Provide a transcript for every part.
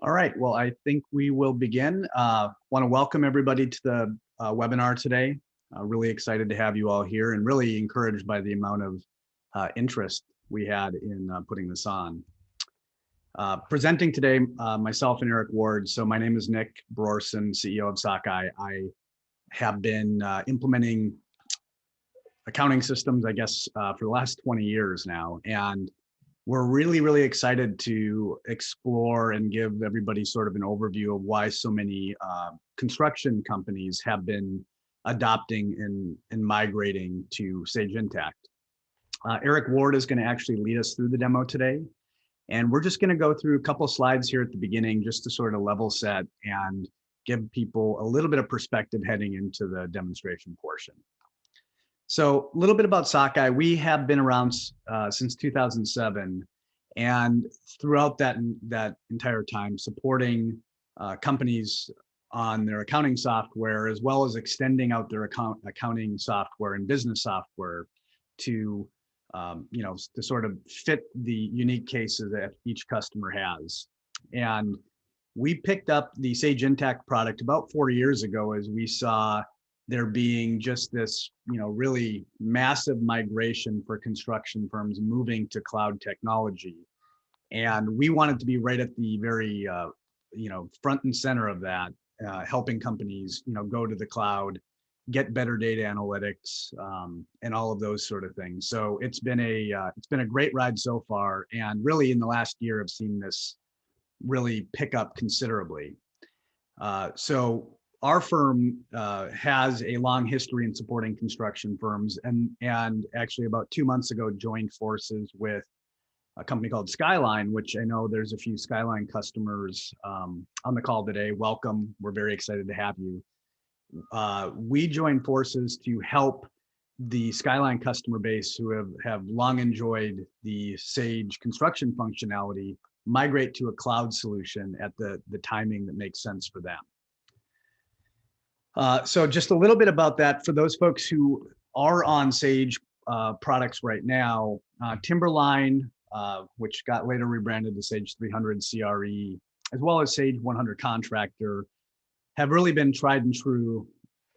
All right, well, I think we will begin. Want to welcome everybody to the webinar today. Really excited to have you all here and really encouraged by the amount of interest we had in putting this on. Presenting today, myself and Eric Ward. So my name is Nick Brorson, CEO of Sockeye. I have been implementing accounting systems, I guess, for the last 20 years now. And we're really excited to explore and give everybody sort of an overview of why so many construction companies have been adopting and migrating to Sage Intacct. Eric Ward is going to actually lead us through the demo today. And we're just going to go through a couple slides here at the beginning just to sort of level set and give people a little bit of perspective heading into the demonstration portion. So a little bit about Sockeye. We have been around since 2007, and throughout that entire time, supporting companies on their accounting software, as well as extending out their accounting software and business software to to sort of fit the unique cases that each customer has. And we picked up the Sage Intacct product about 4 years ago as we saw there being just this, really massive migration for construction firms moving to cloud technology. And we wanted to be right at the very, front and center of that, helping companies, go to the cloud, get better data analytics, and all of those sort of things. So it's been a great ride so far. And really in the last year, I've seen this really pick up considerably. So our firm has a long history in supporting construction firms, and actually about 2 months ago joined forces with a company called Skyline, which I know there's a few Skyline customers on the call today. Welcome. We're very excited to have you. We joined forces to help the Skyline customer base who have long enjoyed the Sage construction functionality migrate to a cloud solution at the timing that makes sense for them. So just a little bit about that for those folks who are on Sage products right now. Timberline, which got later rebranded to Sage 300 CRE, as well as Sage 100 Contractor, have really been tried and true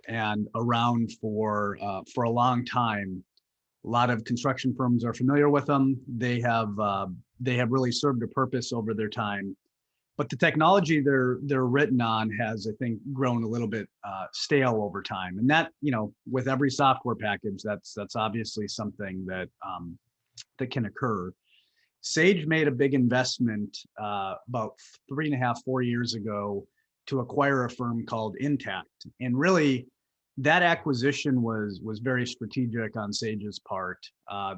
and around for a long time. A lot of construction firms are familiar with them. They have really served a purpose over their time. But the technology they're written on has, I think, grown a little bit stale over time, and that with every software package, that's obviously something that that can occur. Sage made a big investment about 3.5, 4 years ago to acquire a firm called Intacct, and really that acquisition was very strategic on Sage's part.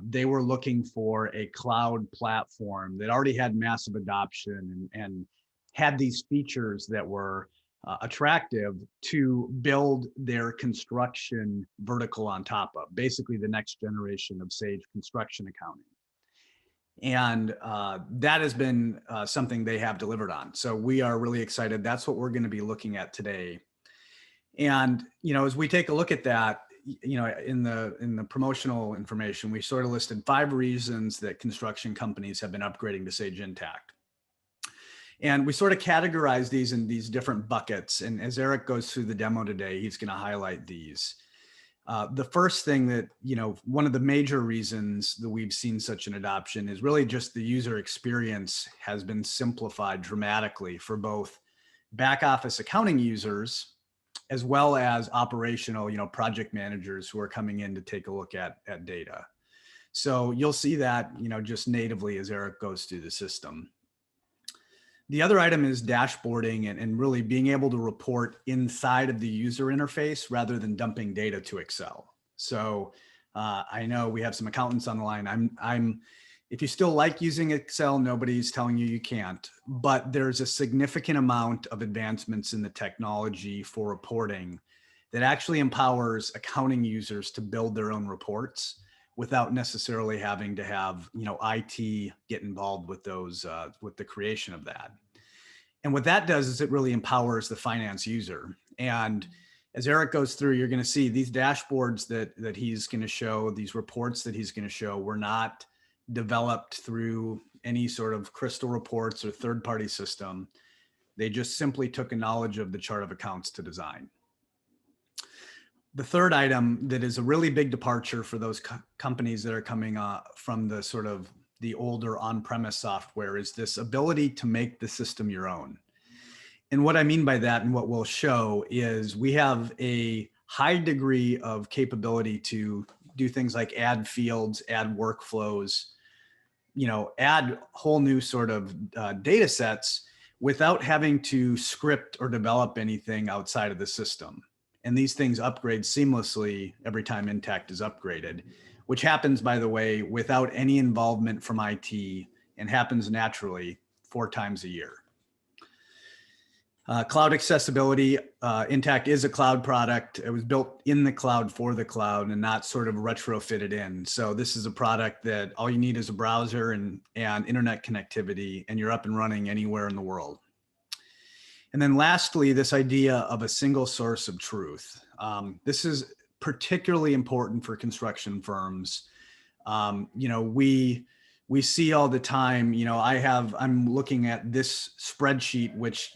They were looking for a cloud platform that already had massive adoption and had these features that were attractive to build their construction vertical on top of, basically the next generation of Sage construction accounting. And that has been something they have delivered on. So we are really excited. That's what we're going to be looking at today. And as we take a look at that, in the promotional information, we sort of listed 5 reasons that construction companies have been upgrading to Sage Intacct. And we sort of categorize these in these different buckets. And as Eric goes through the demo today, he's going to highlight these. The first thing that, one of the major reasons that we've seen such an adoption is really just the user experience has been simplified dramatically for both back office accounting users, as well as operational, project managers who are coming in to take a look at data. So you'll see that, just natively as Eric goes through the system. The other item is dashboarding and really being able to report inside of the user interface rather than dumping data to Excel. So I know we have some accountants on the line. If you still like using Excel, nobody's telling you can't, but there's a significant amount of advancements in the technology for reporting that actually empowers accounting users to build their own reports without necessarily having to have, IT get involved with those, with the creation of that. And what that does is it really empowers the finance user. And as Eric goes through, you're going to see these dashboards that he's going to show, these reports that he's going to show were not developed through any sort of crystal reports or third-party system. They just simply took a knowledge of the chart of accounts to design. The third item that is a really big departure for those companies that are coming from the sort of the older on-premise software is this ability to make the system your own. And what I mean by that, and what we'll show, is we have a high degree of capability to do things like add fields, add workflows, add whole new sort of data sets without having to script or develop anything outside of the system. And these things upgrade seamlessly every time Intacct is upgraded, which happens, by the way, without any involvement from IT and happens naturally 4 times a year. Cloud accessibility, Intacct is a cloud product. It was built in the cloud for the cloud and not sort of retrofitted in. So this is a product that all you need is a browser and internet connectivity, and you're up and running anywhere in the world. And then lastly, this idea of a single source of truth. This is particularly important for construction firms. We see all the time, I'm looking at this spreadsheet, which,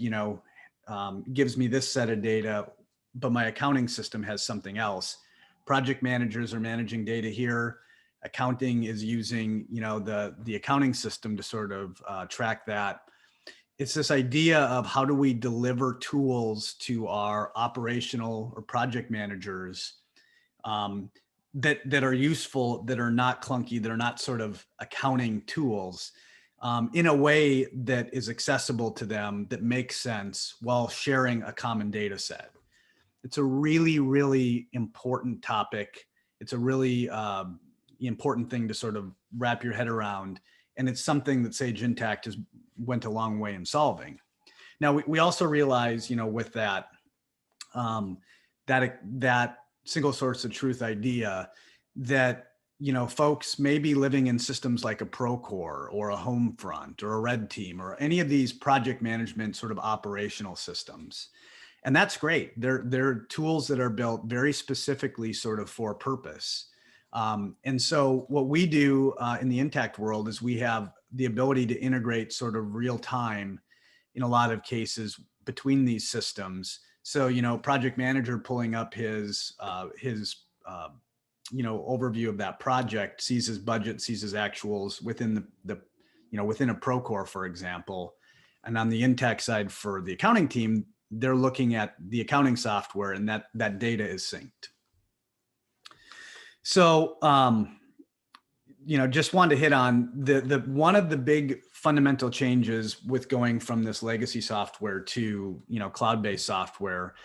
gives me this set of data, but my accounting system has something else. Project managers are managing data here. Accounting is using, the accounting system to sort of track that. It's this idea of how do we deliver tools to our operational or project managers that are useful, that are not clunky, that are not sort of accounting tools, in a way that is accessible to them, that makes sense while sharing a common data set. It's a really, really important topic. It's a really important thing to sort of wrap your head around. And it's something that Sage Intacct has went a long way in solving. Now, we also realize, with that, that single source of truth idea, that, folks may be living in systems like a Procore or a Homefront or a Red Team or any of these project management sort of operational systems. And that's great. They're tools that are built very specifically sort of for purpose. And so what we do in the Intacct world is we have the ability to integrate sort of real time in a lot of cases between these systems. So, project manager pulling up his overview of that project, sees his budget, sees his actuals within within a Procore, for example. And on the Intacct side for the accounting team, they're looking at the accounting software, and that data is synced. So, just wanted to hit on the one of the big fundamental changes with going from this legacy software to, cloud-based software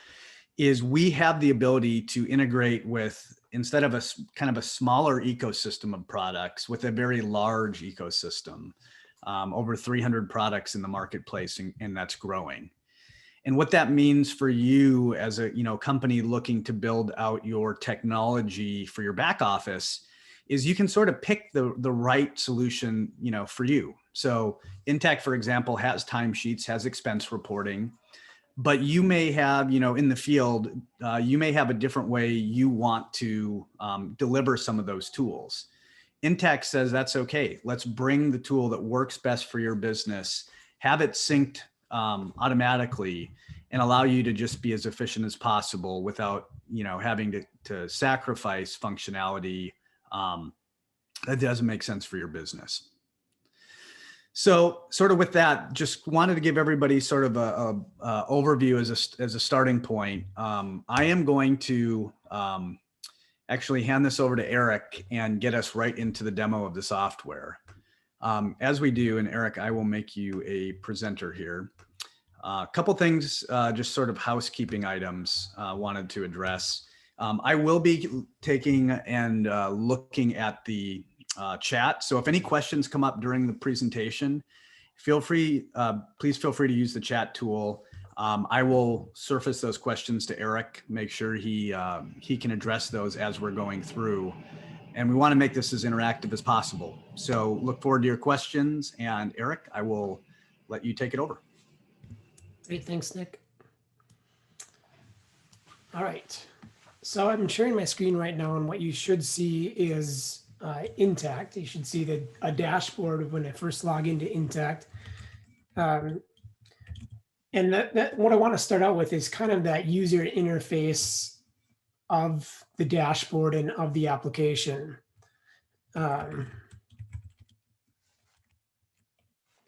is we have the ability to integrate with, instead of a kind of a smaller ecosystem of products, with a very large ecosystem, over 300 products in the marketplace, and that's growing. And what that means for you as a company looking to build out your technology for your back office is you can sort of pick the right solution for you. So Intacct, for example, has timesheets, has expense reporting, but you may have in the field you may have a different way you want to deliver some of those tools. Intacct says that's okay. Let's bring the tool that works best for your business, have it synced automatically, and allow you to just be as efficient as possible without having to sacrifice functionality that doesn't make sense for your business. So sort of with that, just wanted to give everybody sort of a overview as a starting point. I am going to actually hand this over to Eric and get us right into the demo of the software. As we do, and Eric, I will make you a presenter here. A couple things, just sort of housekeeping items wanted to address. I will be taking and looking at the chat. So if any questions come up during the presentation, please feel free to use the chat tool. I will surface those questions to Eric, make sure he can address those as we're going through. And we want to make this as interactive as possible. So look forward to your questions. And Eric, I will let you take it over. Great, thanks, Nick. All right, so I'm sharing my screen right now, and what you should see is Intacct. You should see a dashboard of when I first log into Intacct. And what I want to start out with is kind of that user interface of the dashboard and of the application.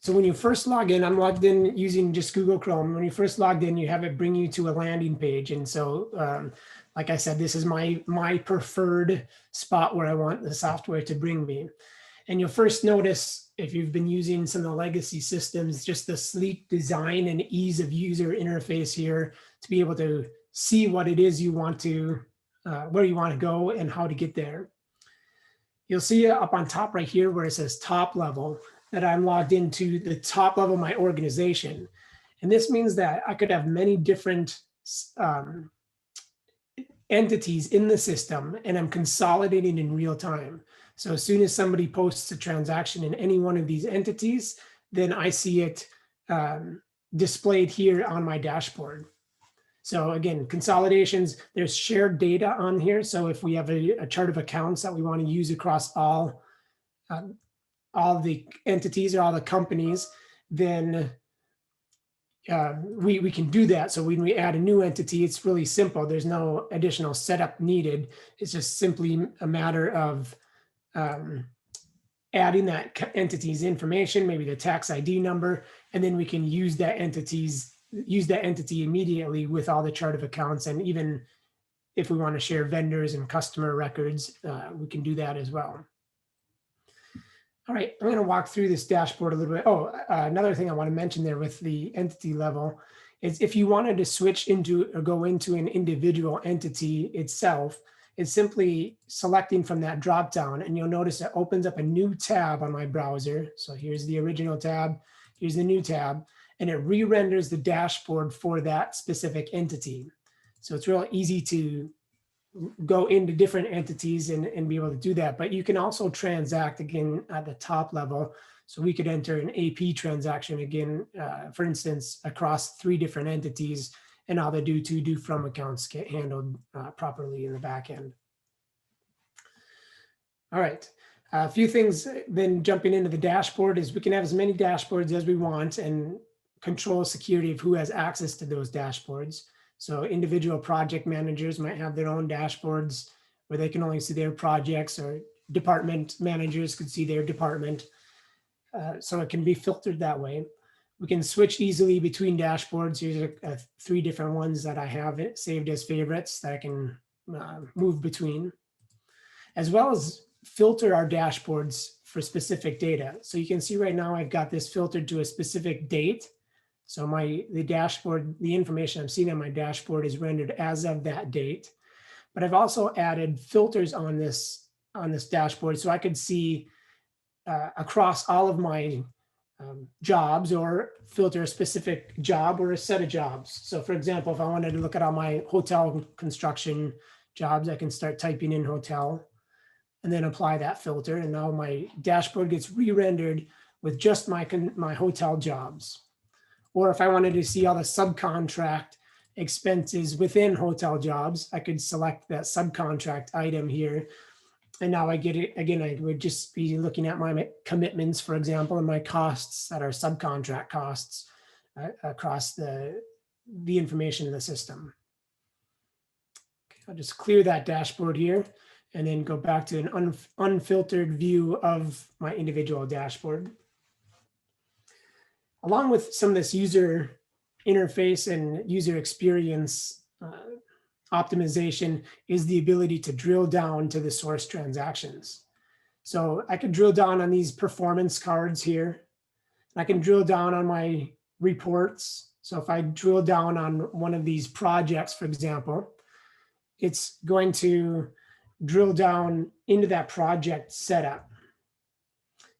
So when you first log in, I'm logged in using just Google Chrome. When you first logged in, you have it bring you to a landing page. And so, like I said, this is my preferred spot where I want the software to bring me. And you'll first notice, if you've been using some of the legacy systems, just the sleek design and ease of user interface here to be able to see what it is you want to, where you want to go and how to get there. You'll see up on top right here where it says top level that I'm logged into the top level of my organization. And this means that I could have many different entities in the system, and I'm consolidating in real time. So as soon as somebody posts a transaction in any one of these entities, then I see it displayed here on my dashboard. So again, consolidations, there's shared data on here. So if we have a chart of accounts that we want to use across all the entities or all the companies, then we can do that. So when we add a new entity, it's really simple. There's no additional setup needed. It's just simply a matter of adding that entity's information, maybe the tax ID number, and then we can use that entity immediately with all the chart of accounts. And even if we want to share vendors and customer records, we can do that as well. All right, I'm going to walk through this dashboard a little bit. Oh, another thing I want to mention there with the entity level is if you wanted to switch into or go into an individual entity itself, it's simply selecting from that dropdown, and you'll notice it opens up a new tab on my browser. So here's the original tab, here's the new tab, and it re-renders the dashboard for that specific entity. So it's real easy to go into different entities and be able to do that. But you can also transact again at the top level. So we could enter an AP transaction again, for instance, across 3 different entities, and all the due to, due from accounts get handled properly in the back end. All right, a few things then jumping into the dashboard is we can have as many dashboards as we want and control security of who has access to those dashboards. So individual project managers might have their own dashboards where they can only see their projects, or department managers could see their department. So it can be filtered that way. We can switch easily between dashboards. Here's 3 different ones that I have saved as favorites that I can move between, as well as filter our dashboards for specific data. So you can see right now I've got this filtered to a specific date. So the dashboard, the information I'm seeing on my dashboard is rendered as of that date. But I've also added filters on this dashboard, so I could see across all of my jobs, or filter a specific job or a set of jobs. So for example, if I wanted to look at all my hotel construction jobs, I can start typing in hotel and then apply that filter. And now my dashboard gets re-rendered with just my hotel jobs. Or if I wanted to see all the subcontract expenses within hotel jobs, I could select that subcontract item here. And now I get it again. I would just be looking at my commitments, for example, and my costs that are subcontract costs across the information in the system. Okay, I'll just clear that dashboard here and then go back to an unfiltered view of my individual dashboard. Along with some of this user interface and user experience optimization is the ability to drill down to the source transactions. So I could drill down on these performance cards here. I can drill down on my reports. So if I drill down on one of these projects, for example, it's going to drill down into that project setup.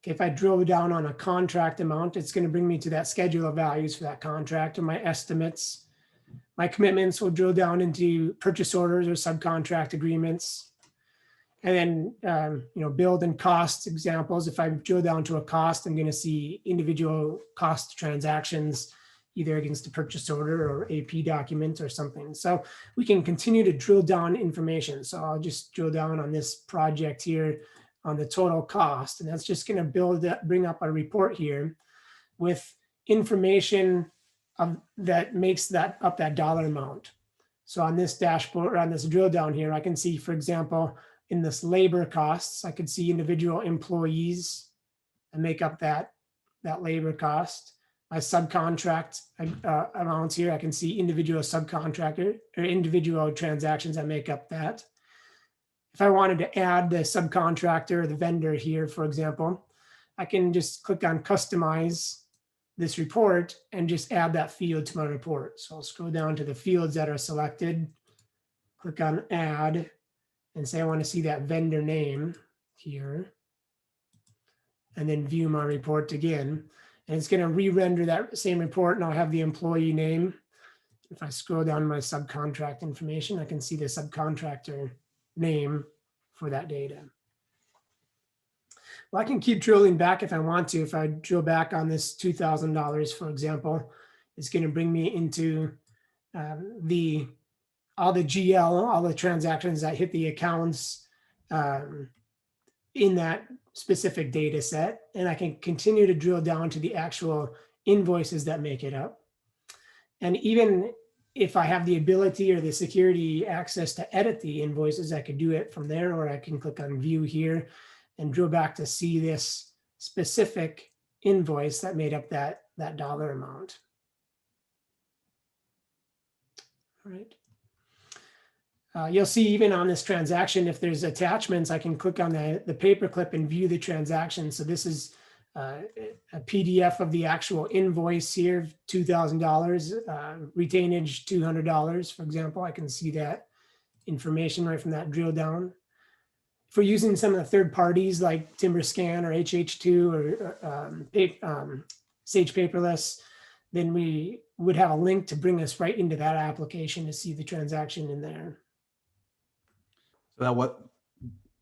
Okay, if I drill down on a contract amount, it's going to bring me to that schedule of values for that contract, and my estimates. My commitments will drill down into purchase orders or subcontract agreements. And then, build and cost examples. If I drill down to a cost, I'm going to see individual cost transactions, either against a purchase order or AP document or something. So we can continue to drill down information. So I'll just drill down on this project here on the total cost. And that's just going to bring up a report here with information that makes that up that dollar amount. So on this dashboard, on this drill down here, I can see, for example, in this labor costs, I could see individual employees and make up that labor cost. My subcontract amounts here, I can see individual subcontractor or individual transactions that make up that. If I wanted to add the subcontractor or the vendor here, for example, I can just click on customize this report and just add that field to my report. So I'll scroll down to the fields that are selected, click on add, and say I want to see that vendor name here, and then view my report again. And it's going to re-render that same report, and I'll have the employee name. If I scroll down to my subcontract information, I can see the subcontractor name for that data. Well, I can keep drilling back if I want to. If I drill back on this $2,000, for example, it's going to bring me into all the GL, all the transactions that hit the accounts in that specific data set. And I can continue to drill down to the actual invoices that make it up. And even if I have the ability or the security access to edit the invoices, I could do it from there, or I can click on view here and drill back to see this specific invoice that made up that dollar amount. All right. You'll see even on this transaction, if there's attachments, I can click on the paperclip and view the transaction. So this is a PDF of the actual invoice here, $2,000, retainage $200, for example. I can see that information right from that drill down. If we're using some of the third parties like TimberScan or HH2 or Sage Paperless, then we would have a link to bring us right into that application to see the transaction in there. So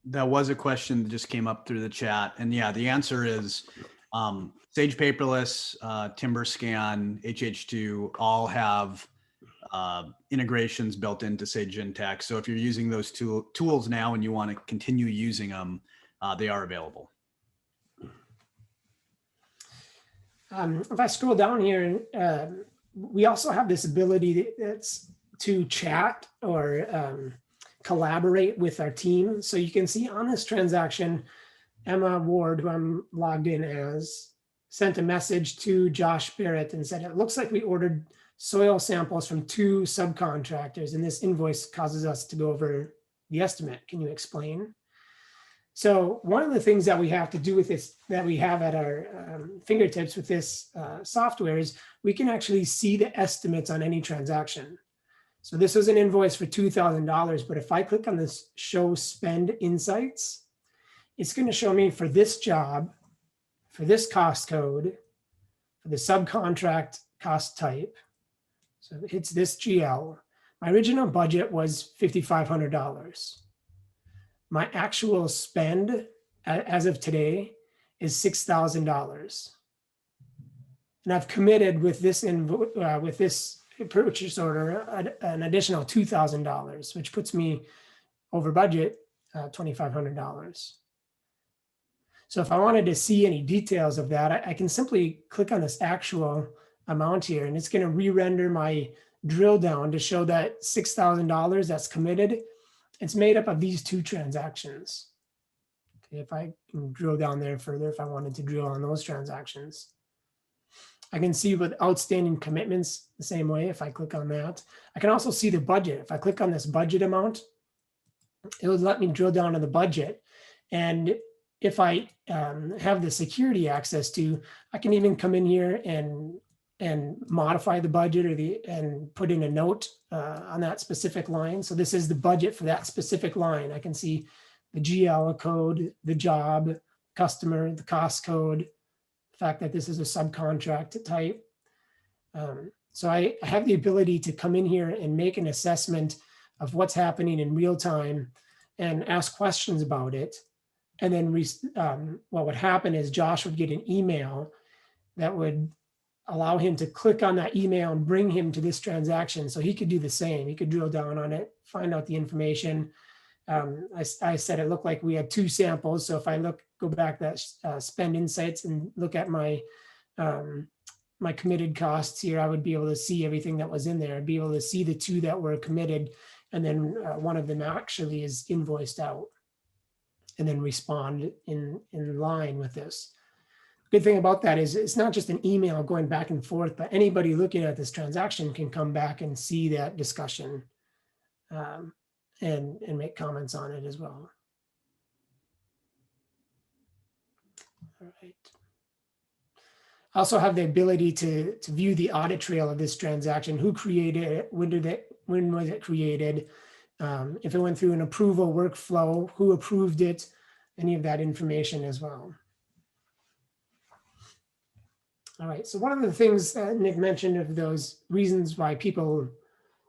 that was a question that just came up through the chat, and yeah, the answer is Sage Paperless, TimberScan, HH2 all have integrations built into Sage Intacct. So if you're using those tools now and you want to continue using them, they are available. If I scroll down here, we also have this ability to chat or collaborate with our team. So you can see on this transaction, Emma Ward, who I'm logged in as, sent a message to Josh Barrett and said, it looks like we ordered soil samples from 2 subcontractors, and this invoice causes us to go over the estimate. Can you explain? So one of the things that we have to do with this, that we have at our fingertips with this software, is we can actually see the estimates on any transaction. So this was an invoice for $2,000, but if I click on this show spend insights, it's going to show me for this job, for this cost code, for the subcontract cost type. So it's this GL. My original budget was $5,500. My actual spend as of today is $6,000. And I've committed with this purchase order an additional $2,000, which puts me over budget $2,500. So if I wanted to see any details of that, I can simply click on this actual amount here, and it's going to re-render my drill down to show that $6,000 that's committed. It's made up of these 2 transactions. Okay, if I can drill down there further, if I wanted to drill on those transactions, I can see with outstanding commitments the same way. If I click on that, I can also see the budget. If I click on this budget amount, it would let me drill down to the budget. And if I have the security access to, I can even come in here and modify the budget and put in a note on that specific line. So this is the budget for that specific line. I can see the GL code, the job, customer, the cost code, the fact that this is a subcontract type. So I have the ability to come in here and make an assessment of what's happening in real time and ask questions about it. And then what would happen is Josh would get an email that would allow him to click on that email and bring him to this transaction. So he could do the same. He could drill down on it, find out the information. I said it looked like we had 2 samples. So if I go back that spend insights and look at my my committed costs here, I would be able to see everything that was in there. I'd be able to see the two that were committed, and then one of them actually is invoiced out, and then respond in line with this. Good thing about that is it's not just an email going back and forth, but anybody looking at this transaction can come back and see that discussion, and make comments on it as well. All right. I also have the ability to view the audit trail of this transaction. Who created it? When was it created? If it went through an approval workflow, who approved it? Any of that information as well. All right. So one of the things Nick mentioned of those reasons why people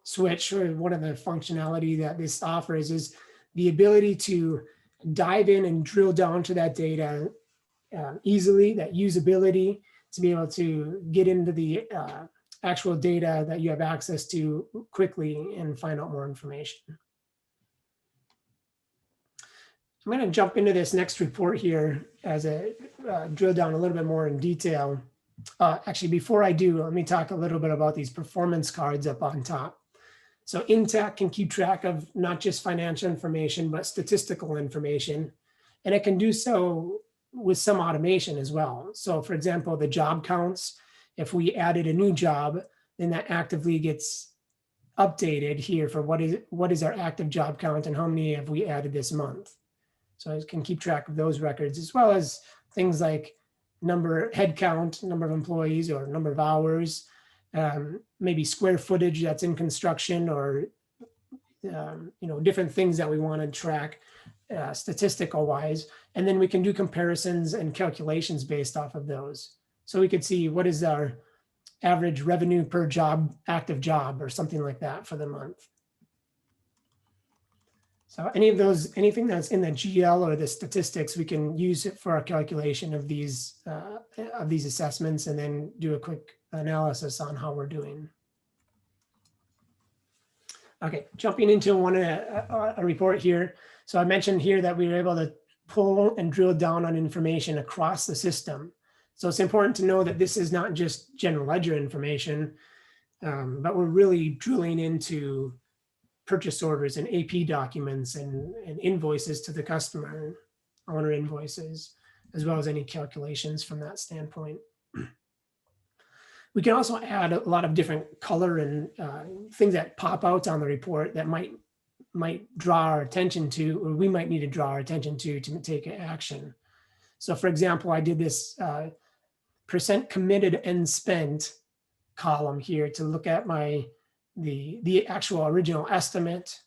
switch, or one of the functionality that this offers, is the ability to dive in and drill down to that data easily, that usability, to be able to get into the actual data that you have access to quickly and find out more information. I'm going to jump into this next report here as a drill down a little bit more in detail. Actually, before I do, let me talk a little bit about these performance cards up on top. So Intacct can keep track of not just financial information, but statistical information. And it can do so with some automation as well. So for example, the job counts, if we added a new job, then that actively gets updated here for what is our active job count and how many have we added this month. So it can keep track of those records, as well as things like head count, number of employees, or number of hours, maybe square footage that's in construction, or different things that we want to track statistical wise. And then we can do comparisons and calculations based off of those. So we could see what is our average revenue per job, active job, or something like that for the month. So anything that's in the GL or the statistics, we can use it for our calculation of these assessments, and then do a quick analysis on how we're doing. Okay, jumping into a report here. So I mentioned here that we were able to pull and drill down on information across the system. So it's important to know that this is not just general ledger information, but we're really drilling into purchase orders and AP documents and invoices to the customer, owner invoices, as well as any calculations from that standpoint. We can also add a lot of different color and things that pop out on the report that might draw our attention to, or we might need to draw our attention to take action. So for example, I did this percent committed and spent column here to look at the actual original estimate,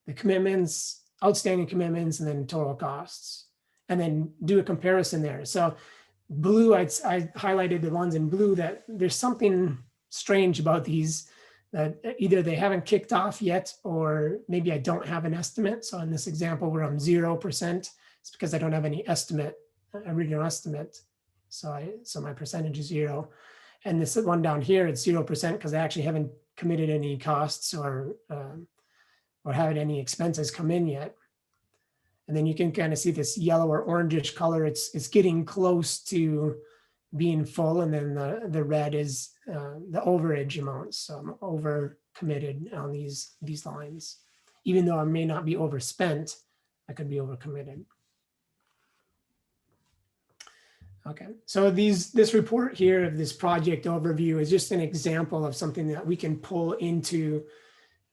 the commitments, outstanding commitments, and then total costs, and then do a comparison there. So blue, I highlighted the ones in blue that there's something strange about these, that either they haven't kicked off yet, or maybe I don't have an estimate. So in this example, where I'm 0%, it's because I don't have any estimate, original estimate. So my percentage is 0. And this one down here, it's 0% because I actually haven't committed any costs or haven't any expenses come in yet. And then you can kind of see this yellow or orangish color. It's getting close to being full, and then the red is the overage amounts. So I'm over committed on these lines, even though I may not be overspent. I could be over committed. Okay, so this report here of this project overview is just an example of something that we can pull into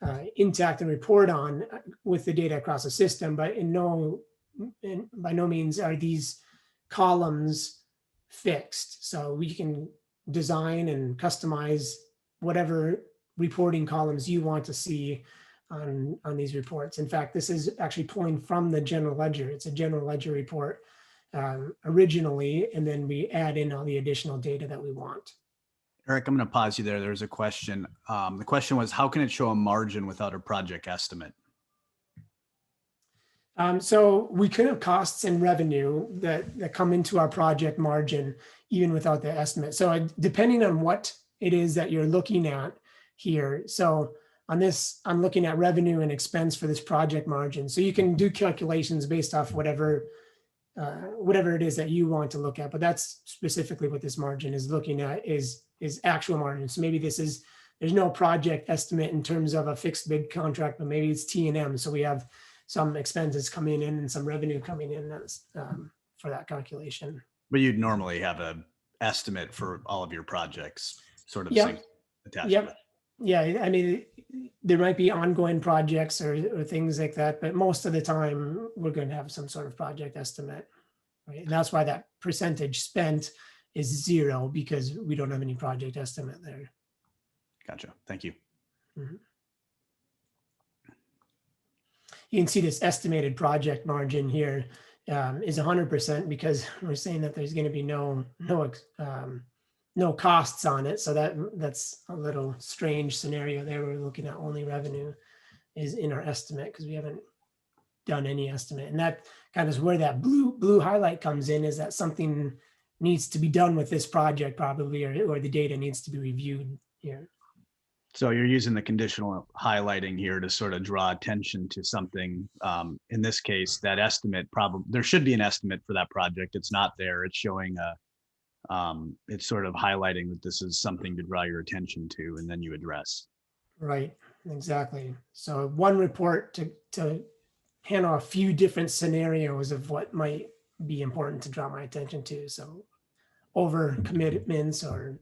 Intacct and report on with the data across the system, but by no means are these columns fixed. So we can design and customize whatever reporting columns you want to see on these reports. In fact, this is actually pulling from the general ledger. It's a general ledger report originally, and then we add in all the additional data that we want. Eric, I'm going to pause you there. There's a question. The question was, how can it show a margin without a project estimate? So we could have costs and revenue that come into our project margin even without the estimate. So depending on what it is that you're looking at here. So on this, I'm looking at revenue and expense for this project margin. So you can do calculations based off whatever whatever it is that you want to look at. But that's specifically what this margin is looking at, is actual margin. So maybe there's no project estimate in terms of a fixed bid contract, but maybe it's T&M. So we have some expenses coming in and some revenue coming in that's, for that calculation. But you'd normally have a estimate for all of your projects, sort of Yep. attached. Yep. Yeah, I mean, there might be ongoing projects or things like that, but most of the time we're going to have some sort of project estimate, right? And that's why that percentage spent is 0, because we don't have any project estimate there. Gotcha. Thank you. Mm-hmm. You can see this estimated project margin here is 100%, because we're saying that there's going to be no costs on it. So that's a little strange scenario there. We're looking at only revenue is in our estimate, because we haven't done any estimate. And that kind of is where that blue highlight comes in, is that something needs to be done with this project probably, or the data needs to be reviewed here. So you're using the conditional highlighting here to sort of draw attention to something. In this case, that estimate, probably there should be an estimate for that project. It's not there. It's showing it's sort of highlighting that this is something to draw your attention to, and then you address. Right, exactly. So one report to handle a few different scenarios of what might be important to draw my attention to. So over commitments or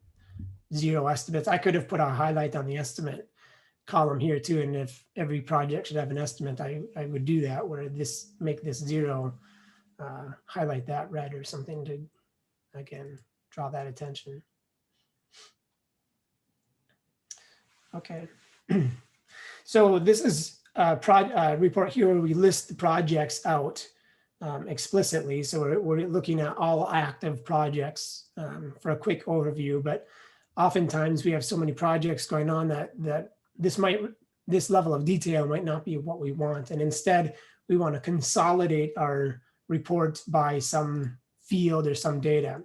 0 estimates. I could have put a highlight on the estimate column here too. And if every project should have an estimate, I would do that, where make this 0, highlight that red or something to, again, draw that attention. Okay. So this is a report here where we list the projects out explicitly. So we're looking at all active projects for a quick overview, but oftentimes we have so many projects going on that this level of detail might not be what we want. And instead we want to consolidate our report by some field or some data.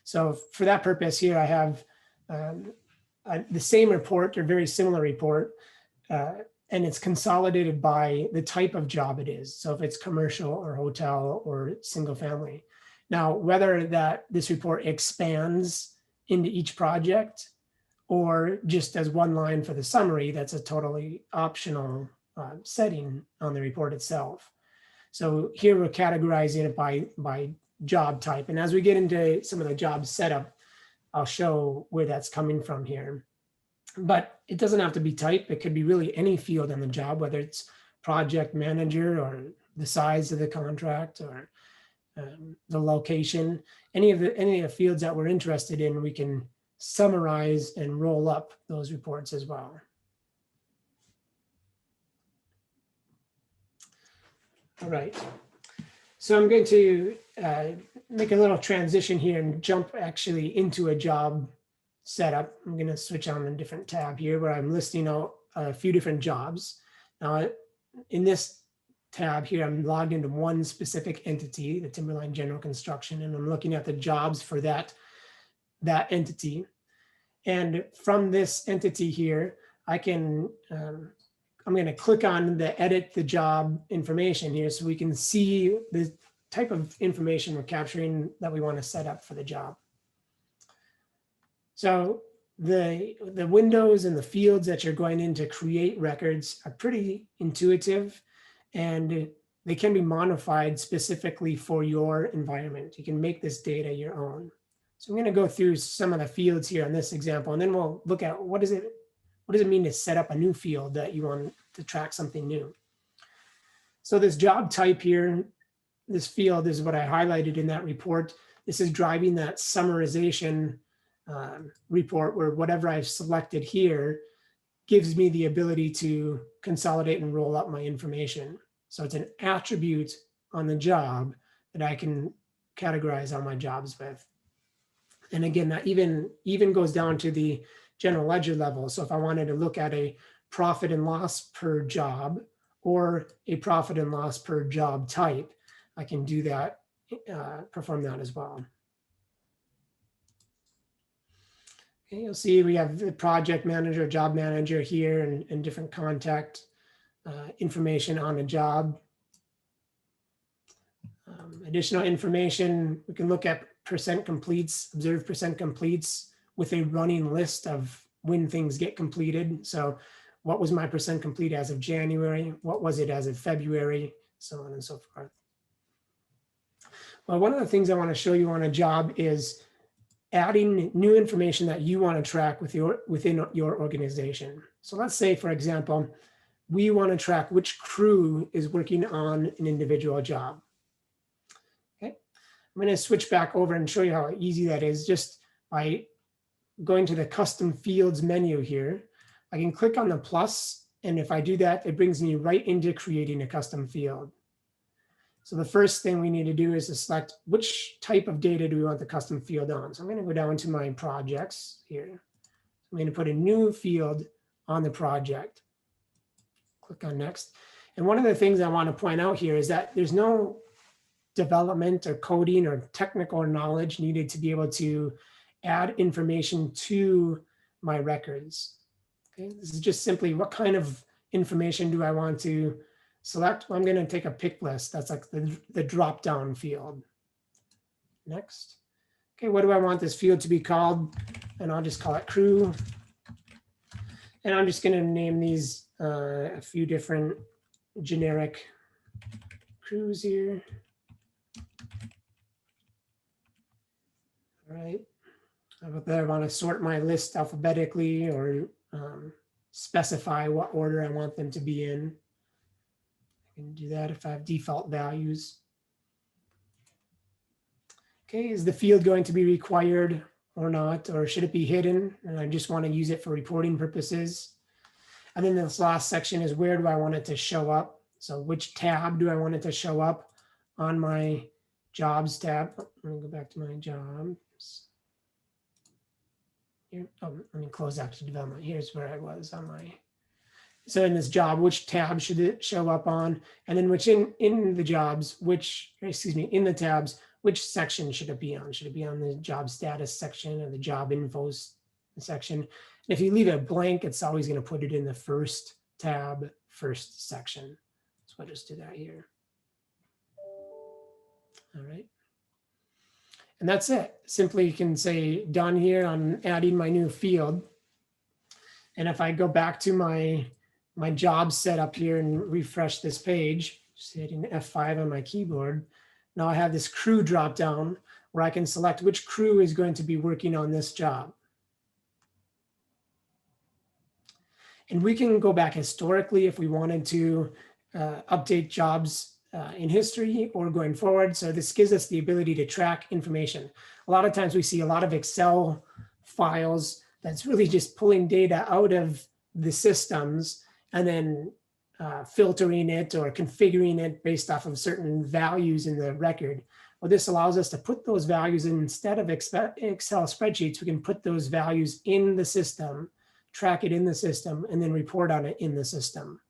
So for that purpose here, I have the same report or very similar report, and it's consolidated by the type of job it is. So if it's commercial or hotel or single family. Now, whether this report expands into each project or just as one line for the summary, that's a totally optional setting on the report itself. So here we're categorizing it by job type. And as we get into some of the job setup, I'll show where that's coming from here. But it doesn't have to be type. It could be really any field on the job, whether it's project manager or the size of the contract or the location, any of the fields that we're interested in, we can summarize and roll up those reports as well. All right. So I'm going to make a little transition here and jump actually into a job setup. I'm going to switch on a different tab here where I'm listing out a few different jobs. Now, in this tab here, I'm logged into one specific entity, the Timberline General Construction, and I'm looking at the jobs for that entity. And from this entity here, I can, I'm going to click on the edit the job information here so we can see the type of information we're capturing that we want to set up for the job. So the windows and the fields that you're going in to create records are pretty intuitive, and they can be modified specifically for your environment. You can make this data your own. So I'm going to go through some of the fields here on this example, and then we'll look at what does it mean to set up a new field that you want to track something new. So this job type here, this field is what I highlighted in that report. This is driving that summarization report where whatever I've selected here gives me the ability to consolidate and roll up my information. So it's an attribute on the job that I can categorize all my jobs with. And again, that even goes down to the general ledger level. So if I wanted to look at a profit and loss per job or a profit and loss per job type, I can do that, perform that as well. Okay, you'll see we have the project manager, job manager here, and different contact information on the job. Additional information, we can look at percent completes, observed percent completes with a running list of when things get completed. So what was my percent complete as of January? What was it as of February? So on and so forth. Well, one of the things I want to show you on a job is adding new information that you want to track within your organization. So let's say, for example, we want to track which crew is working on an individual job. Okay, I'm going to switch back over and show you how easy that is just by going to the custom fields menu here. I can click on the plus, and if I do that, it brings me right into creating a custom field. So the first thing we need to do is to select which type of data do we want the custom field on. So I'm going to go down to my projects here. I'm going to put a new field on the project. Click on next. And one of the things I want to point out here is that there's no development or coding or technical knowledge needed to be able to add information to my records. Okay, this is just simply what kind of information do I want to select. Well, I'm going to take a pick list. That's like the drop down field. Next. Okay, what do I want this field to be called? And I'll just call it crew. And I'm just going to name these a few different generic crews here. All right. I want to sort my list alphabetically or specify what order I want them to be in. I can do that if I have default values. Okay, is the field going to be required or not, or should it be hidden? And I just want to use it for reporting purposes. And then this last section is where do I want it to show up? So which tab do I want it to show up on my jobs tab? Oh, let me go back to my jobs. Here, oh, let me close active development. Here's where I was on my. So in this job, which tab should it show up on? And then which in the jobs, in the tabs, which section should it be on? Should it be on the job status section or the job info section? And if you leave it blank, it's always going to put it in the first tab, first section. So I'll just do that here. All right. And that's it. Simply you can say done here on adding my new field. And if I go back to my job setup here and refresh this page, just hitting F5 on my keyboard, now I have this crew drop down where I can select which crew is going to be working on this job. And we can go back historically if we wanted to update jobs in history or going forward. So this gives us the ability to track information. A lot of times we see a lot of Excel files that's really just pulling data out of the systems and then filtering it or configuring it based off of certain values in the record. Well, this allows us to put those values in, instead of Excel spreadsheets, we can put those values in the system, track it in the system, and then report on it in the system.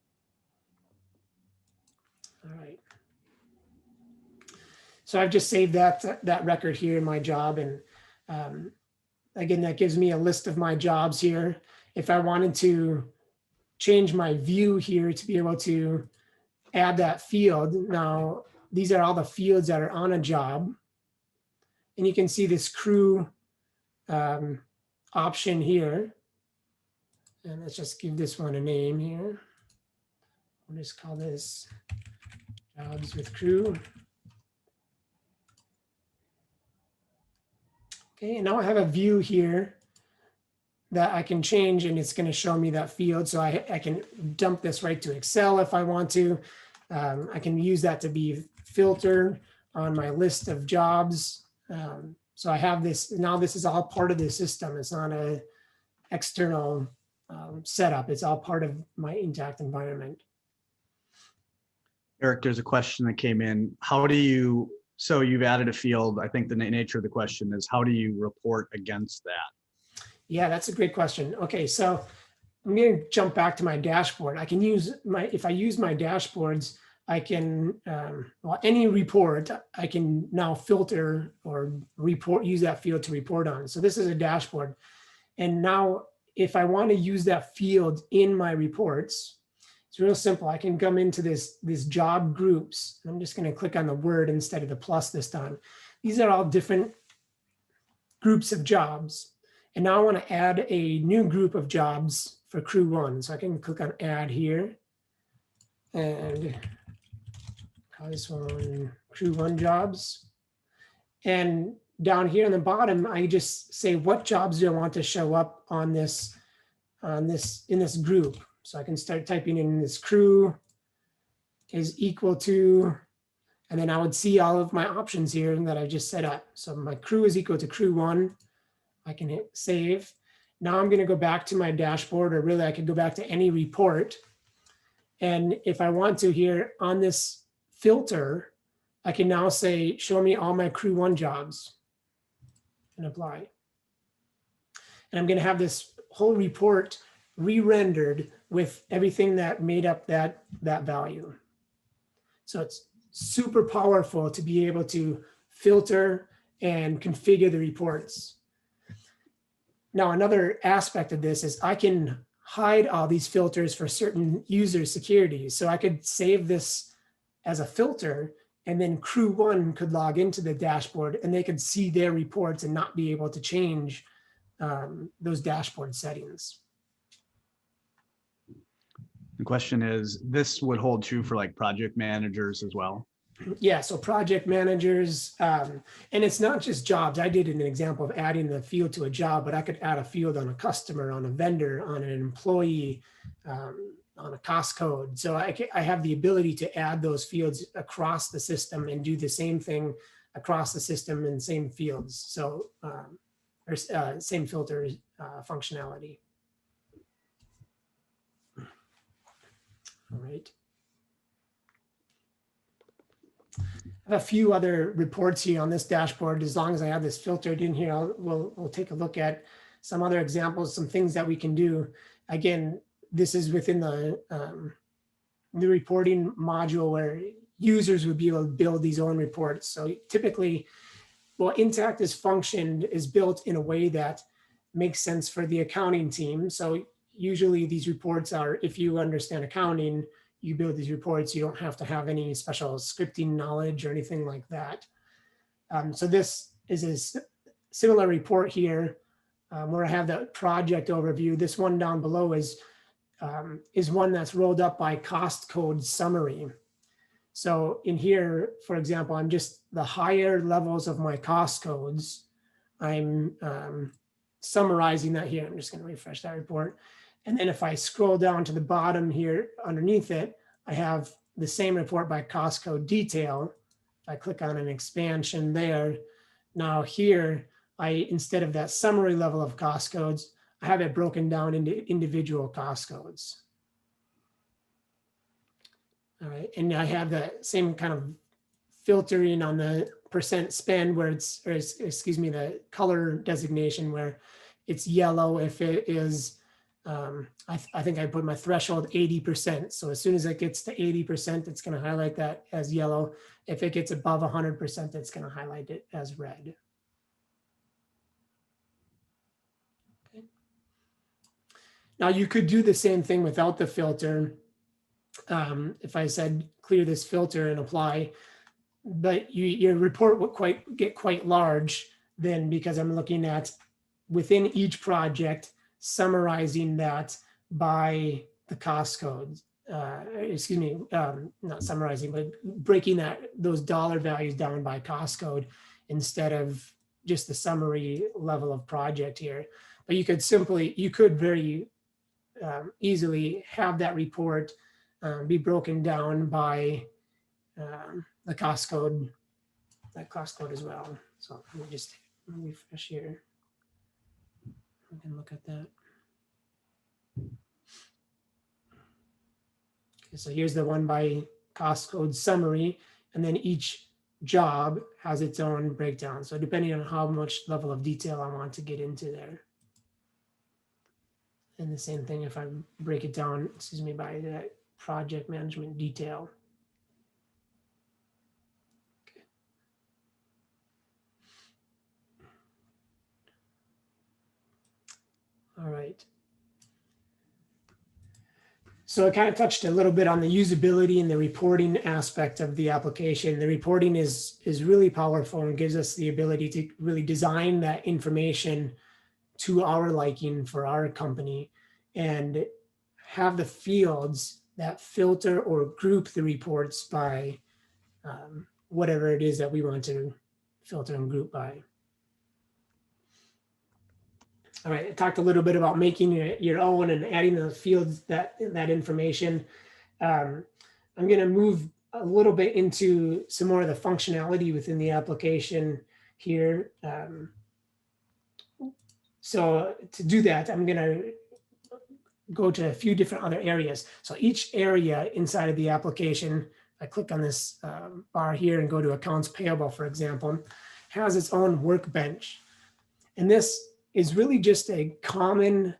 All right. So I've just saved that record here in my job. And again, that gives me a list of my jobs here. If I wanted to change my view here to be able to add that field, now these are all the fields that are on a job. And you can see this crew option here. And let's just give this one a name here. We'll just call this jobs with crew. Okay, and now I have a view here that I can change, and it's going to show me that field. So I can dump this right to Excel if I want to. I can use that to be filtered on my list of jobs. So I have this, now this is all part of the system. It's not an external setup. It's all part of my Intacct environment. Eric, there's a question that came in. How do you, so you've added a field. I think the nature of the question is, how do you report against that? Yeah, that's a great question. Okay, so I'm going to jump back to my dashboard. I can use if I use my dashboards, I can, well, any report, I can now filter or use that field to report on. So this is a dashboard. And now if I want to use that field in my reports, It's real simple. I can come into this job groups. I'm just going to click on the word instead of the plus this time. These are all different groups of jobs. And now I want to add a new group of jobs for crew one. So I can click on add here and call this one crew one jobs. And down here on the bottom, I just say what jobs do I want to show up on this in this group. So I can start typing in this crew is equal to, and then I would see all of my options here that I just set up. So my crew is equal to crew one. I can hit save. Now I'm going to go back to my dashboard, or really I could go back to any report. And if I want to here on this filter, I can now say, show me all my crew one jobs and apply. And I'm going to have this whole report re-rendered with everything that made up that value. So it's super powerful to be able to filter and configure the reports. Now, another aspect of this is I can hide all these filters for certain user securities. So I could save this as a filter, and then crew one could log into the dashboard and they could see their reports and not be able to change those dashboard settings. The question is, this would hold true for like project managers as well? Yeah, so project managers, and it's not just jobs. I did an example of adding the field to a job, but I could add a field on a customer, on a vendor, on an employee, on a cost code. So I have the ability to add those fields across the system and do the same thing across the system in same fields. So, or same filter functionality. All right. I have a few other reports here on this dashboard. As long as I have this filtered in here, we'll take a look at some other examples, some things that we can do. Again, this is within the reporting module where users would be able to build these own reports. So typically, well, Intacct is functioned is built in a way that makes sense for the accounting team. So usually these reports are, if you understand accounting, you build these reports, you don't have to have any special scripting knowledge or anything like that. So this is a similar report here where I have the project overview. This one down below is one that's rolled up by cost code summary. So in here, for example, I'm just the higher levels of my cost codes. I'm summarizing that here. I'm just going to refresh that report. And then if I scroll down to the bottom here underneath it, I have the same report by cost code detail. If I click on an expansion there, now here, instead of that summary level of cost codes, I have it broken down into individual cost codes. All right, and I have the same kind of filtering on the percent spend where it's, or excuse me, the color designation where it's yellow if it is, I think I put my threshold 80%. So as soon as it gets to 80%, it's going to highlight that as yellow. If it gets above 100%, it's going to highlight it as red. Okay. Now you could do the same thing without the filter. If I said clear this filter and apply, but your report would get quite large then, because I'm looking at within each project, summarizing that by the cost code. Excuse me, not summarizing, but breaking those dollar values down by cost code instead of just the summary level of project here. But you could very easily have that report be broken down by the cost code, that cost code as well. So let me just refresh here. We can look at that. Okay, so here's the one by cost code summary, and then each job has its own breakdown. So depending on how much level of detail I want to get into there. And the same thing if I break it down, excuse me, by that project management detail. Okay. All right. So I kind of touched a little bit on the usability and the reporting aspect of the application. The reporting is really powerful and gives us the ability to really design that information to our liking for our company and have the fields that filter or group the reports by whatever it is that we want to filter and group by. All right, I talked a little bit about making your own and adding the fields that information. I'm going to move a little bit into some more of the functionality within the application here. So to do that, I'm going to go to a few different other areas. So each area inside of the application, I click on this bar here and go to accounts payable, for example, has its own workbench. And this is really just a common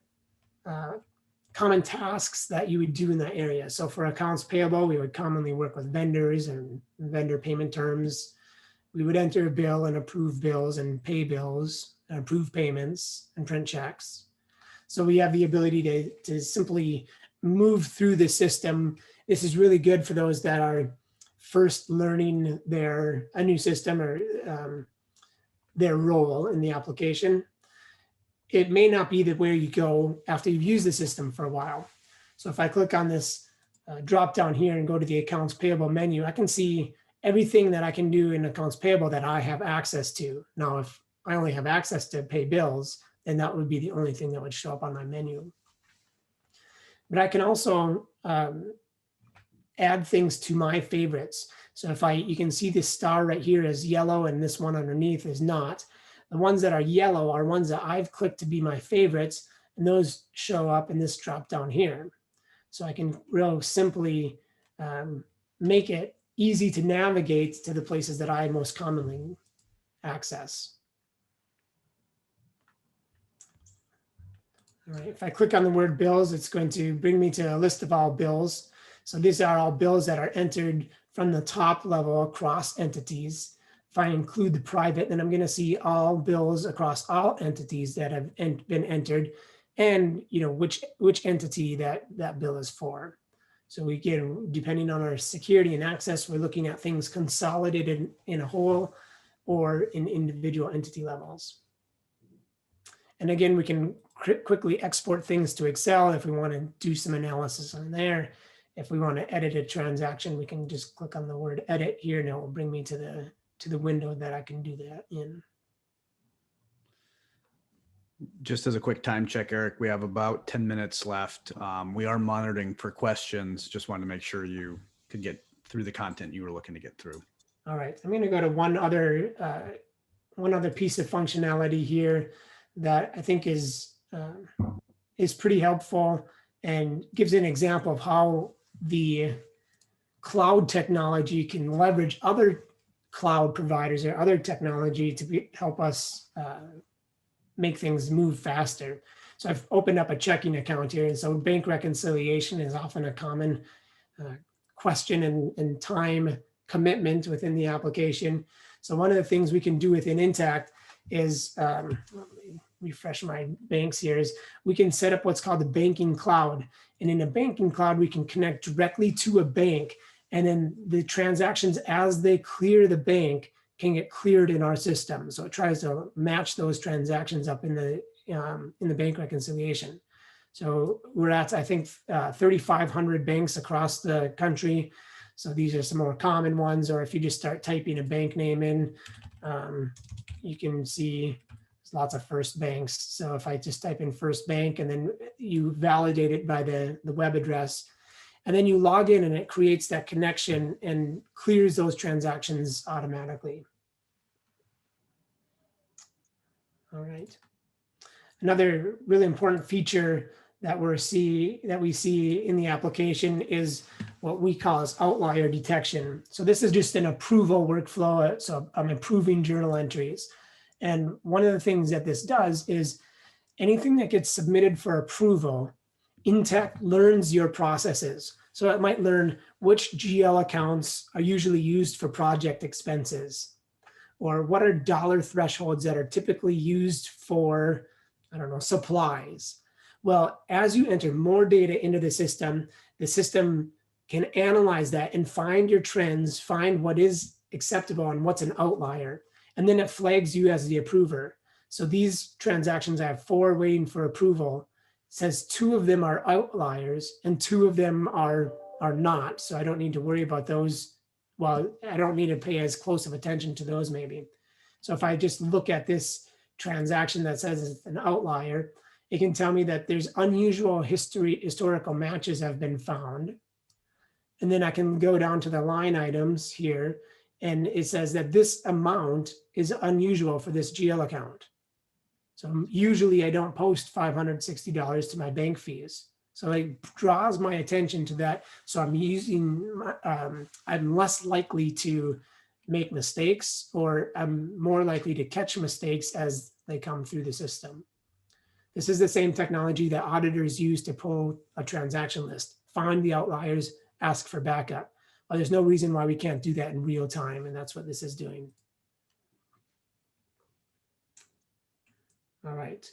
tasks that you would do in that area. So for accounts payable, we would commonly work with vendors and vendor payment terms. We would enter a bill and approve bills and pay bills, and approve payments and print checks. So we have the ability to simply move through the system. This is really good for those that are first learning a new system or their role in the application. It may not be the where you go after you've used the system for a while. So if I click on this drop down here and go to the accounts payable menu, I can see everything that I can do in accounts payable that I have access to. Now, if I only have access to pay bills, then that would be the only thing that would show up on my menu. But I can also add things to my favorites. So if you can see this star right here is yellow and this one underneath is not. The ones that are yellow are ones that I've clicked to be my favorites, and those show up in this drop down here. So I can real simply make it easy to navigate to the places that I most commonly access. All right, if I click on the word bills, it's going to bring me to a list of all bills. So these are all bills that are entered from the top level across entities. If I include the private, then I'm going to see all bills across all entities that have been entered, and which entity that bill is for. So we get, depending on our security and access, we're looking at things consolidated in a whole or in individual entity levels. And again, we can quickly export things to Excel if we want to do some analysis on there. If we want to edit a transaction, we can just click on the word edit here and it will bring me to the window that I can do that in. Just as a quick time check, Eric, we have about 10 minutes left. We are monitoring for questions. Just wanted to make sure you could get through the content you were looking to get through. All right, I'm going to go to one other piece of functionality here that I think is pretty helpful and gives an example of how the cloud technology can leverage other cloud providers or other technology to help us make things move faster. So I've opened up a checking account here. And so bank reconciliation is often a common question and time commitment within the application. So one of the things we can do within Intacct is, let me refresh my banks here, is we can set up what's called the banking cloud. And in a banking cloud, we can connect directly to a bank. And then the transactions as they clear the bank can get cleared in our system. So it tries to match those transactions up in the bank reconciliation. So we're at, I think, 3,500 banks across the country. So these are some more common ones, or if you just start typing a bank name in, you can see there's lots of First Banks. So if I just type in First Bank and then you validate it by the web address, and then you log in and it creates that connection and clears those transactions automatically. All right. Another really important feature that we see in the application is what we call as outlier detection. So this is just an approval workflow. So I'm approving journal entries. And one of the things that this does is anything that gets submitted for approval, Intacct learns your processes. So it might learn which GL accounts are usually used for project expenses, or what are dollar thresholds that are typically used for, I don't know, supplies. Well, as you enter more data into the system can analyze that and find your trends, find what is acceptable and what's an outlier. And then it flags you as the approver. So these transactions, I have 4 waiting for approval. It says 2 of them are outliers and 2 of them are not. So I don't need to worry about those. Well, I don't need to pay as close of attention to those maybe. So if I just look at this transaction that says it's an outlier, it can tell me that there's unusual historical matches have been found. And then I can go down to the line items here, and it says that this amount is unusual for this GL account. So usually I don't post $560 to my bank fees. So it draws my attention to that. So I'm less likely to make mistakes, or I'm more likely to catch mistakes as they come through the system. This is the same technology that auditors use to pull a transaction list, find the outliers, ask for backup. Well, there's no reason why we can't do that in real time, and that's what this is doing. All right.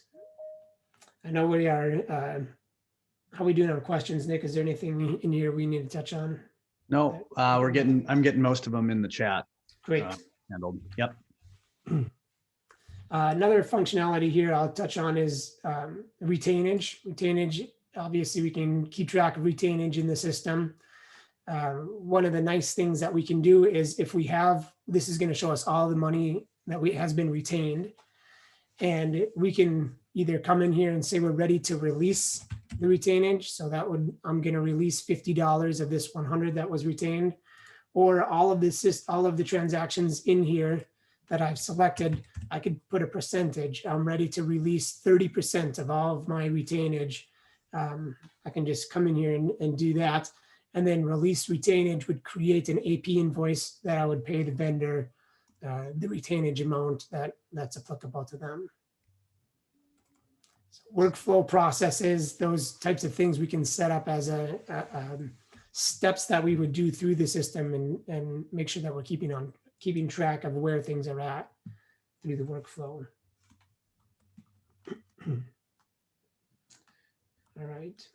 I know we are, how are we doing on questions, Nick? Is there anything in here we need to touch on? No, I'm getting most of them in the chat. Great. Handled. Yep. Another functionality here I'll touch on is retainage. Retainage, obviously we can keep track of retainage in the system. One of the nice things that we can do is if we have, this is going to show us all the money that has been retained. And we can either come in here and say we're ready to release the retainage. So that would, I'm going to release $50 of this 100 that was retained, or all of the transactions in here that I've selected, I could put a percentage. I'm ready to release 30% of all of my retainage. I can just come in here and do that. And then release retainage would create an AP invoice that I would pay the vendor the retainage amount that's applicable to them. So workflow processes, those types of things we can set up as steps that we would do through the system and make sure that we're keeping track of where things are at through the workflow. All right.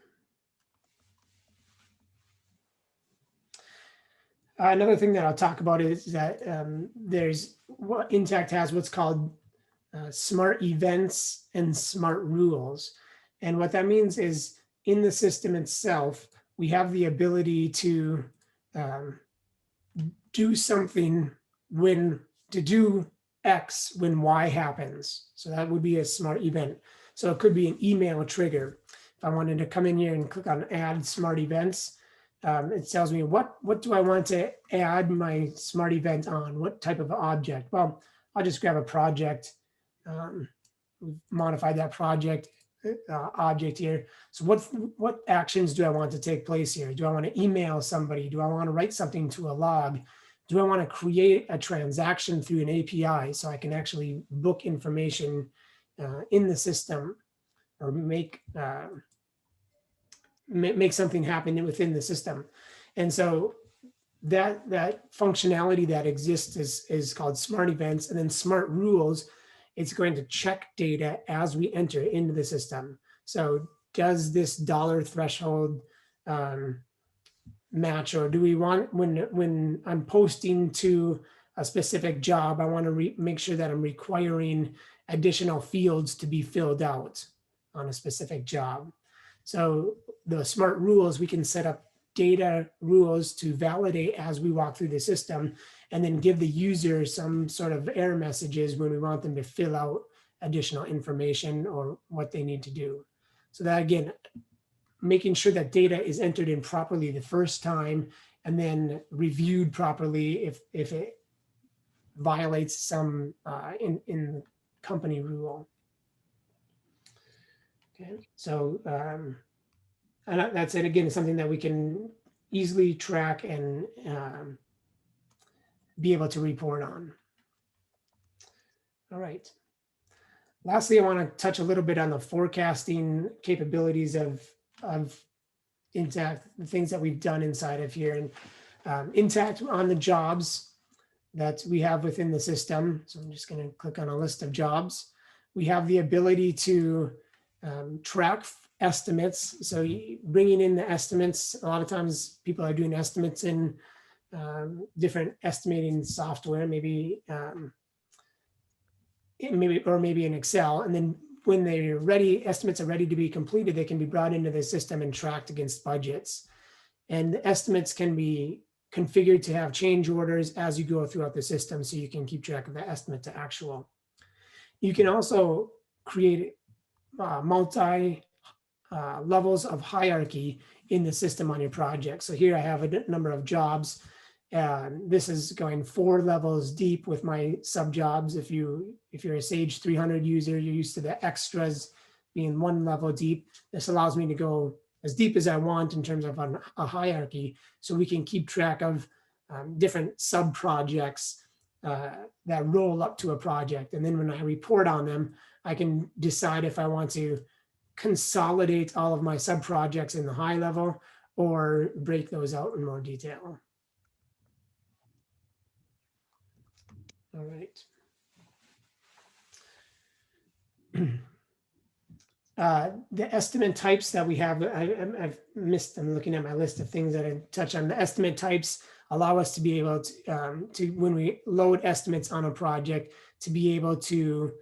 Another thing that I'll talk about is that there's what Intacct has what's called smart events and smart rules. And what that means is in the system itself, we have the ability to do something to do X when Y happens. So that would be a smart event. So it could be an email trigger. If I wanted to come in here and click on add smart events, it tells me what do I want to add my smart event on, what type of object. Well, I'll just grab a project, modify that project object here. So what actions do I want to take place here? Do I want to email somebody? Do I want to write something to a log? Do I want to create a transaction through an API so I can actually book information in the system, or make something happen within the system? And so that functionality that exists is called smart events. And then smart rules, it's going to check data as we enter into the system. So does this dollar threshold match, or do we want, when I'm posting to a specific job, I want to make sure that I'm requiring additional fields to be filled out on a specific job. So the smart rules, we can set up data rules to validate as we walk through the system, and then give the user some sort of error messages when we want them to fill out additional information or what they need to do. So that, again, making sure that data is entered in properly the first time, and then reviewed properly if it violates some in company rule. Okay, so and that's it. Again, something that we can easily track and be able to report on. All right. Lastly, I want to touch a little bit on the forecasting capabilities of Intacct, the things that we've done inside of here. And Intacct, on the jobs that we have within the system, so I'm just going to click on a list of jobs. We have the ability to track estimates. So bringing in the estimates, a lot of times people are doing estimates in different estimating software, maybe in Excel. And then when they're ready, estimates are ready to be completed, they can be brought into the system and tracked against budgets. And the estimates can be configured to have change orders as you go throughout the system, so you can keep track of the estimate to actual. You can also create multi levels of hierarchy in the system on your project. So here I have a number of jobs, and this is going 4 levels deep with my sub jobs. If you're a Sage 300 user, you're used to the extras being 1 level deep. This allows me to go as deep as I want in terms of a hierarchy, so we can keep track of different sub projects that roll up to a project. And then when I report on them, I can decide if I want to consolidate all of my sub projects in the high level or break those out in more detail. All right. The estimate types that we have, I've missed, I'm looking at my list of things that I touch on. The estimate types allow us to be able to when we load estimates on a project, to be able to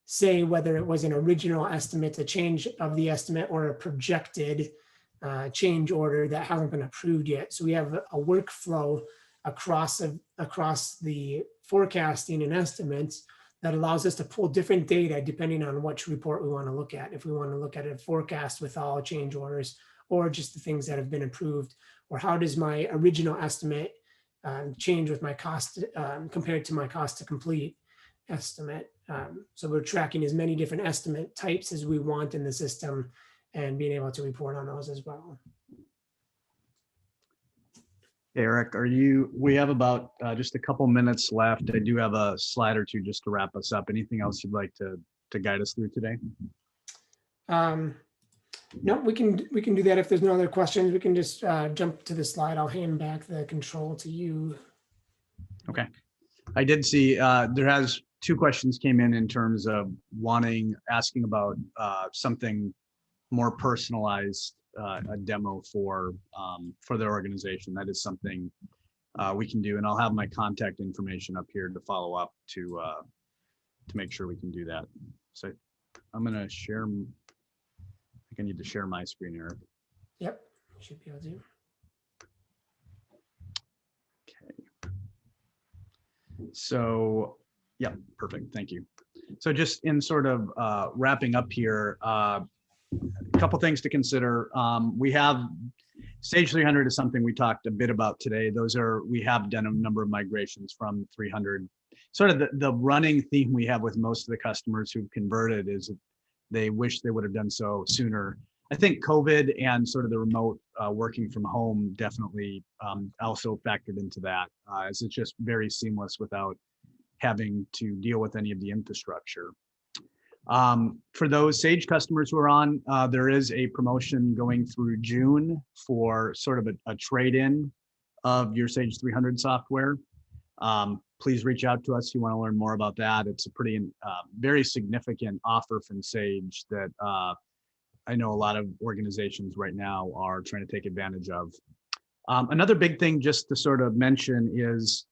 say whether it was an original estimate, a change of the estimate, or a projected change order that hasn't been approved yet. So we have a workflow across the forecasting and estimates that allows us to pull different data depending on which report we want to look at. If we want to look at a forecast with all change orders, or just the things that have been approved, or how does my original estimate change with my cost compared to my cost to complete estimate. So we're tracking as many different estimate types as we want in the system and being able to report on those as well. Eric, we have about just a couple minutes left. I do have a slide or two just to wrap us up. Anything else you'd like to guide us through today? No, we can do that. If there's no other questions, we can just jump to the slide. I'll hand back the control to you. Okay. I did see there has 2 questions came in terms of asking about something more personalized, a demo for their organization. That is something we can do, and I'll have my contact information up here to follow up to make sure we can do that. So I'm going to share. I think I need to share my screen, Eric. Yep, should be able to. Okay. So, yeah, perfect. Thank you. So just in sort of wrapping up here, a couple things to consider. We have Sage 300 is something we talked a bit about today. We have done a number of migrations from 300. Sort of the running theme we have with most of the customers who've converted is they wish they would have done so sooner. I think COVID and sort of the remote working from home definitely also factored into that, as it's just very seamless without having to deal with any of the infrastructure. For those Sage customers who are on, there is a promotion going through June for sort of a trade-in of your Sage 300 software. Please reach out to us if you want to learn more about that. It's a pretty very significant offer from Sage that I know a lot of organizations right now are trying to take advantage of. Another big thing just to sort of mention is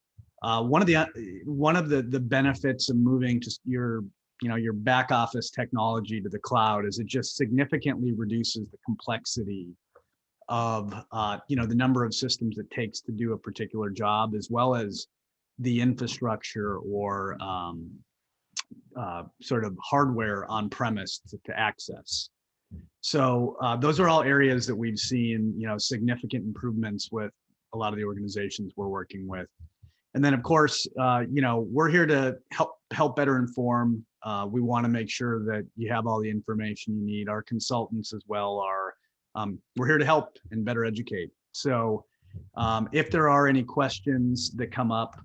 one of the benefits of moving to your back office technology to the cloud is it just significantly reduces the complexity of the number of systems it takes to do a particular job, as well as the infrastructure or sort of hardware on premise to access. So those are all areas that we've seen significant improvements with a lot of the organizations we're working with. And then of course, we're here to help better inform. We want to make sure that you have all the information you need. Our consultants as well are, we're here to help and better educate. So if there are any questions that come up,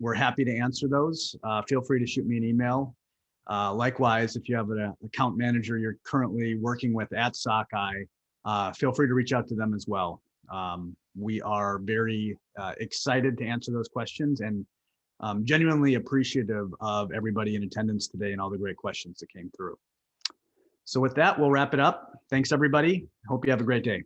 we're happy to answer those. Feel free to shoot me an email. Likewise, if you have an account manager you're currently working with at Sockeye, feel free to reach out to them as well. We are very excited to answer those questions and genuinely appreciative of everybody in attendance today and all the great questions that came through. So with that, we'll wrap it up. Thanks, everybody. Hope you have a great day.